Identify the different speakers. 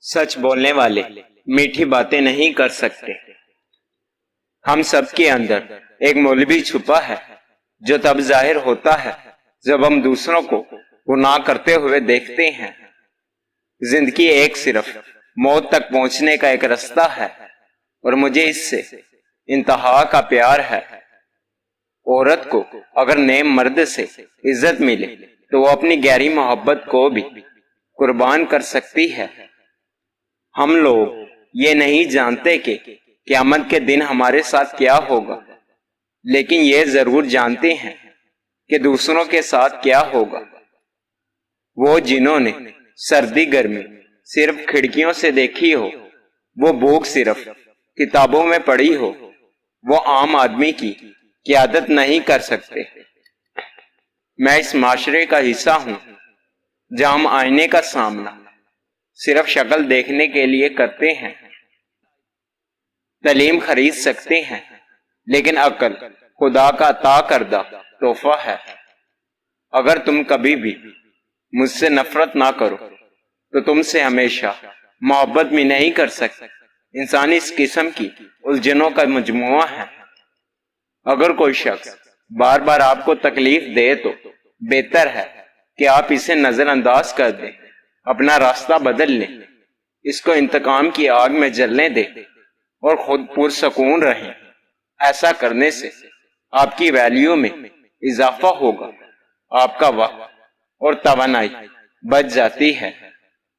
Speaker 1: سچ بولنے والے میٹھی باتیں نہیں کر سکتے۔ ہم سب کے اندر ایک مولوی چھپا ہے جو تب ظاہر ہوتا ہے جب ہم دوسروں کو گناہ کرتے ہوئے دیکھتے ہیں۔ زندگی ایک صرف موت تک پہنچنے کا ایک راستہ ہے اور مجھے اس سے انتہا کا پیار ہے۔ عورت کو اگر نئے مرد سے عزت ملے تو وہ اپنی گہری محبت کو بھی قربان کر سکتی ہے۔ ہم لوگ یہ نہیں جانتے کہ قیامت کے دن ہمارے ساتھ کیا ہوگا، لیکن یہ ضرور جانتے ہیں کہ دوسروں کے ساتھ کیا ہوگا۔ وہ جنہوں نے سردی گرمی صرف کھڑکیوں سے دیکھی ہو، وہ بھوک صرف کتابوں میں پڑھی ہو، وہ عام آدمی کی قیادت نہیں کر سکتے۔ میں اس معاشرے کا حصہ ہوں جہاں ہم آئینے کا سامنا صرف شکل دیکھنے کے لیے کرتے ہیں۔ تعلیم خرید سکتے ہیں، لیکن عقل خدا کا عطا کردہ تحفہ ہے۔ اگر تم کبھی بھی مجھ سے نفرت نہ کرو تو تم سے ہمیشہ محبت بھی نہیں کر سکتے۔ انسان اس قسم کی الجھنوں کا مجموعہ ہے۔ اگر کوئی شخص بار بار آپ کو تکلیف دے تو بہتر ہے کہ آپ اسے نظر انداز کر دیں، اپنا راستہ بدل لیں، اس کو انتقام کی آگ میں جلنے دیں اور خود پرسکون رہیں۔ ایسا کرنے سے آپ کی ویلیو میں اضافہ ہوگا، آپ کا وقت اور توانائی بچ جاتی ہے۔